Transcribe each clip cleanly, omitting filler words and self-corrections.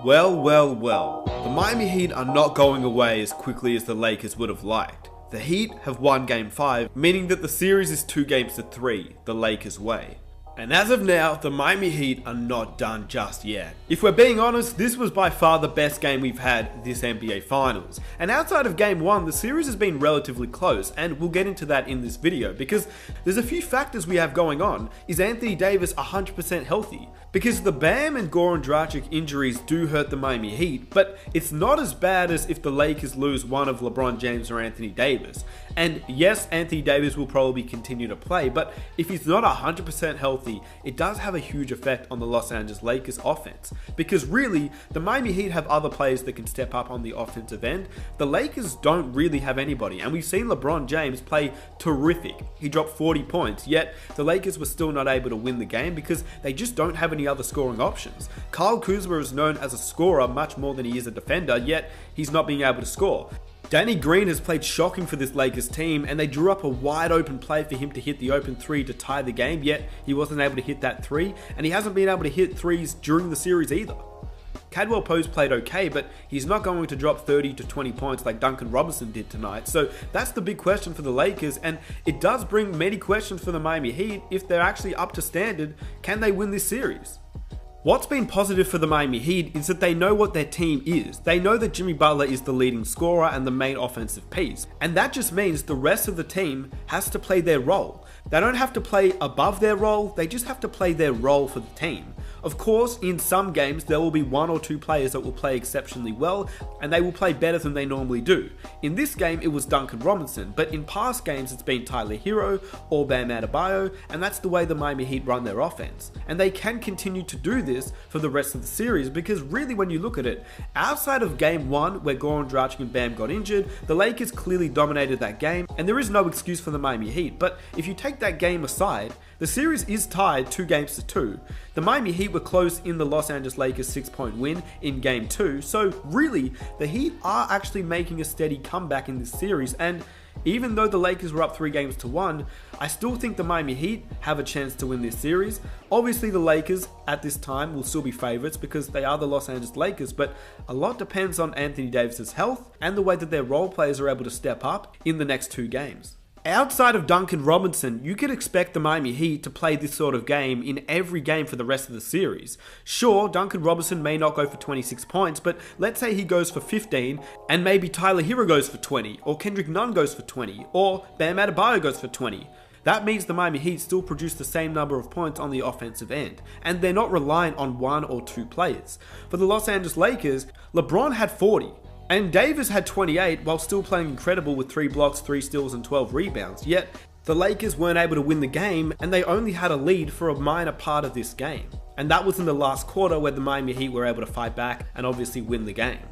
Well. The Miami Heat are not going away as quickly as the Lakers would have liked. The Heat have won Game 5, meaning that the series is 2-3, the Lakers' way. And as of now, the Miami Heat are not done just yet. If we're being honest, this was by far the best game we've had this NBA Finals. And outside of Game 1, the series has been relatively close, and we'll get into that in this video, because there's a few factors we have going on. Is Anthony Davis 100% healthy? Because the Bam and Goran Dragic injuries do hurt the Miami Heat, but it's not as bad as if the Lakers lose one of LeBron James or Anthony Davis. And yes, Anthony Davis will probably continue to play, but if he's not 100% healthy, it does have a huge effect on the Los Angeles Lakers offense. Because really, the Miami Heat have other players that can step up on the offensive end. The Lakers don't really have anybody, and we've seen LeBron James play terrific. He dropped 40 points, yet the Lakers were still not able to win the game because they just don't have any other scoring options. Kyle Kuzma is known as a scorer much more than he is a defender, yet he's not being able to score. Danny Green has played shocking for this Lakers team, and they drew up a wide open play for him to hit the open 3 to tie the game, yet he wasn't able to hit that 3, and he hasn't been able to hit 3s during the series either. Cadwell Post played okay, but he's not going to drop 30 to 20 points like Duncan Robinson did tonight, so that's the big question for the Lakers, and it does bring many questions for the Miami Heat. If they're actually up to standard, can they win this series? What's been positive for the Miami Heat is that they know what their team is. They know that Jimmy Butler is the leading scorer and the main offensive piece. And that just means the rest of the team has to play their role. They don't have to play above their role, they just have to play their role for the team. Of course, in some games, there will be 1 or 2 players that will play exceptionally well, and they will play better than they normally do. In this game, it was Duncan Robinson, but in past games, it's been Tyler Hero or Bam Adebayo, and that's the way the Miami Heat run their offense. And they can continue to do this for the rest of the series, because really when you look at it, outside of Game 1, where Goran Dragic and Bam got injured, the Lakers clearly dominated that game, and there is no excuse for the Miami Heat. But if you take that game aside, the series is tied 2-2. The Miami Heat were close in the Los Angeles Lakers 6-point win in Game 2, so really, the Heat are actually making a steady comeback in this series, and even though the Lakers were up 3-1, I still think the Miami Heat have a chance to win this series. Obviously, the Lakers at this time will still be favorites because they are the Los Angeles Lakers, but a lot depends on Anthony Davis's health and the way that their role players are able to step up in the next 2 games. Outside of Duncan Robinson, you could expect the Miami Heat to play this sort of game in every game for the rest of the series. Sure, Duncan Robinson may not go for 26 points, but let's say he goes for 15, and maybe Tyler Hero goes for 20, or Kendrick Nunn goes for 20, or Bam Adebayo goes for 20. That means the Miami Heat still produce the same number of points on the offensive end, and they're not reliant on 1 or 2 players. For the Los Angeles Lakers, LeBron had 40. And Davis had 28 while still playing incredible with 3 blocks, 3 steals and 12 rebounds, yet the Lakers weren't able to win the game and they only had a lead for a minor part of this game. And that was in the last quarter where the Miami Heat were able to fight back and obviously win the game.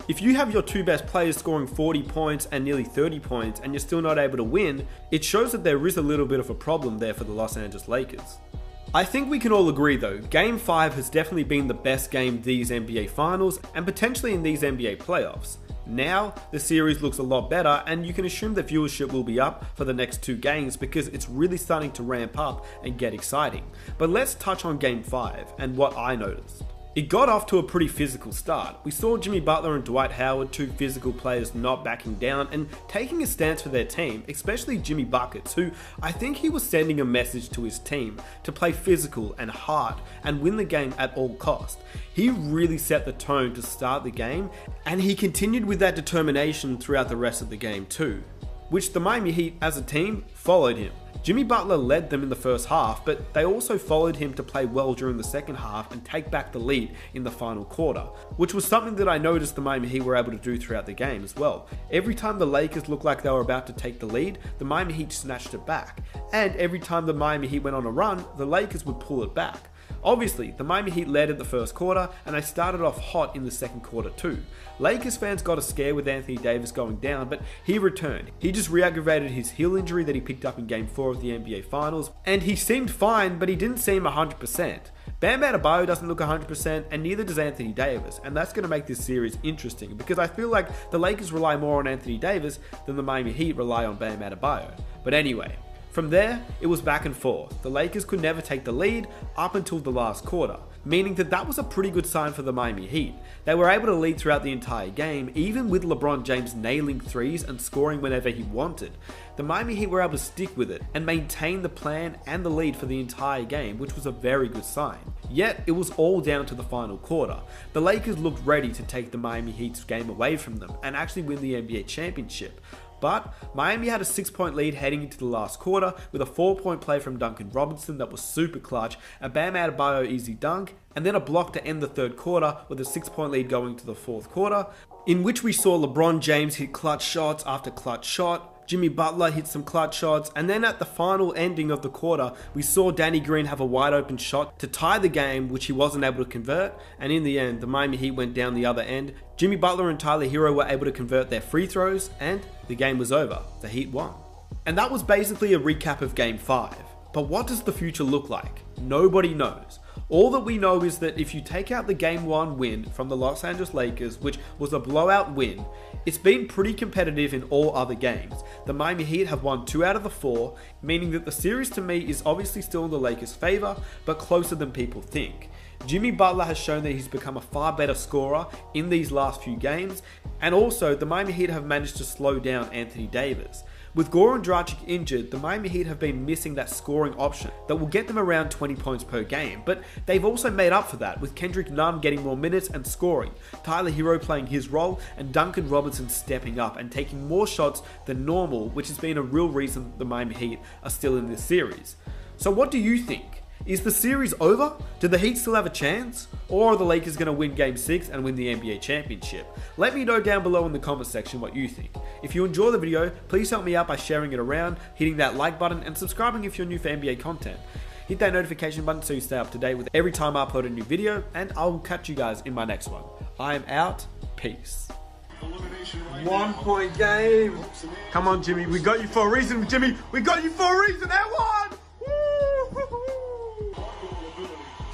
If you have your 2 best players scoring 40 points and nearly 30 points and you're still not able to win, it shows that there is a little bit of a problem there for the Los Angeles Lakers. I think we can all agree though, Game 5 has definitely been the best game these NBA Finals and potentially in these NBA playoffs. Now, the series looks a lot better and you can assume that viewership will be up for the next 2 games because it's really starting to ramp up and get exciting. But let's touch on Game 5 and what I noticed. It got off to a pretty physical start. We saw Jimmy Butler and Dwight Howard, 2 physical players, not backing down and taking a stance for their team, especially Jimmy Buckets, who I think he was sending a message to his team to play physical and hard and win the game at all cost. He really set the tone to start the game, and he continued with that determination throughout the rest of the game too, which the Miami Heat as a team followed him. Jimmy Butler led them in the first half, but they also followed him to play well during the second half and take back the lead in the final quarter, which was something that I noticed the Miami Heat were able to do throughout the game as well. Every time the Lakers looked like they were about to take the lead, the Miami Heat snatched it back, and every time the Miami Heat went on a run, the Lakers would pull it back. Obviously, the Miami Heat led in the first quarter, and they started off hot in the second quarter too. Lakers fans got a scare with Anthony Davis going down, but he returned. He just re-aggravated his heel injury that he picked up in Game 4 of the NBA Finals, and he seemed fine, but he didn't seem 100%. Bam Adebayo doesn't look 100%, and neither does Anthony Davis, and that's going to make this series interesting, because I feel like the Lakers rely more on Anthony Davis than the Miami Heat rely on Bam Adebayo. But anyway, From there, it was back and forth. The Lakers could never take the lead up until the last quarter, meaning that was a pretty good sign for the Miami Heat. They were able to lead throughout the entire game, even with LeBron James nailing threes and scoring whenever he wanted. The Miami Heat were able to stick with it and maintain the plan and the lead for the entire game, which was a very good sign. Yet, it was all down to the final quarter. The Lakers looked ready to take the Miami Heat's game away from them and actually win the NBA championship. But Miami had a 6-point lead heading into the last quarter with a 4-point play from Duncan Robinson that was super clutch, a Bam Adebayo easy dunk, and then a block to end the third quarter with a 6-point lead going to the fourth quarter, in which we saw LeBron James hit clutch shots after clutch shot, Jimmy Butler hit some clutch shots, and then at the final ending of the quarter, we saw Danny Green have a wide open shot to tie the game, which he wasn't able to convert, and in the end, the Miami Heat went down the other end. Jimmy Butler and Tyler Hero were able to convert their free throws, and the game was over. The Heat won. And that was basically a recap of Game 5. But what does the future look like? Nobody knows. All that we know is that if you take out the Game 1 win from the Los Angeles Lakers, which was a blowout win, it's been pretty competitive in all other games. The Miami Heat have won 2 out of the 4, meaning that the series to me is obviously still in the Lakers' favor, but closer than people think. Jimmy Butler has shown that he's become a far better scorer in these last few games, and also the Miami Heat have managed to slow down Anthony Davis. With Goran Dragic injured, the Miami Heat have been missing that scoring option that will get them around 20 points per game, but they've also made up for that with Kendrick Nunn getting more minutes and scoring, Tyler Hero playing his role, and Duncan Robinson stepping up and taking more shots than normal, which has been a real reason the Miami Heat are still in this series. So what do you think? Is the series over? Do the Heat still have a chance? Or are the Lakers going to win Game 6 and win the NBA championship? Let me know down below in the comment section what you think. If you enjoy the video, please help me out by sharing it around, hitting that like button, and subscribing if you're new for NBA content. Hit that notification button so you stay up to date with every time I upload a new video, and I will catch you guys in my next one. I am out. Peace. 1 point game. Come on, Jimmy. We got you for a reason, Jimmy. We got you for a reason. And one.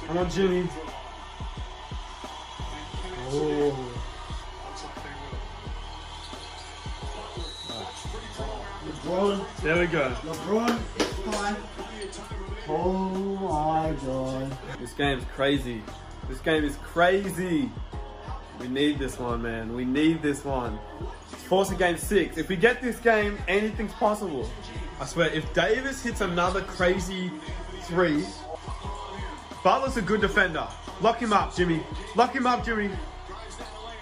Come on, Jimmy. Oh. LeBron. There we go. LeBron is fine. Oh my god. This game's crazy. This game is crazy. We need this one, man. We need this one. It's forcing Game 6. If we get this game, anything's possible. I swear, if Davis hits another crazy 3, Butler's a good defender. Lock him up, Jimmy. Lock him up, Jimmy.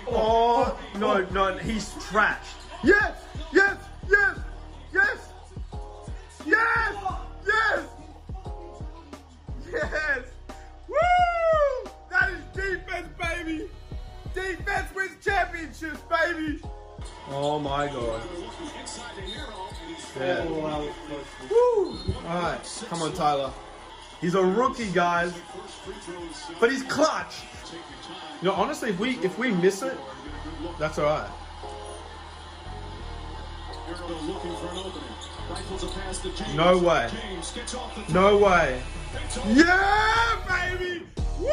Oh, no, he's trashed. Yes, yes, yes, yes, yes, yes, yes. Woo! That is defense, baby. Defense wins championships, baby. Oh my god. Yeah. Woo! All right, come on, Tyler. He's a rookie, guys, but he's clutch. You know, honestly, if we miss it, that's all right. No way. No way. Yeah, baby. Woo!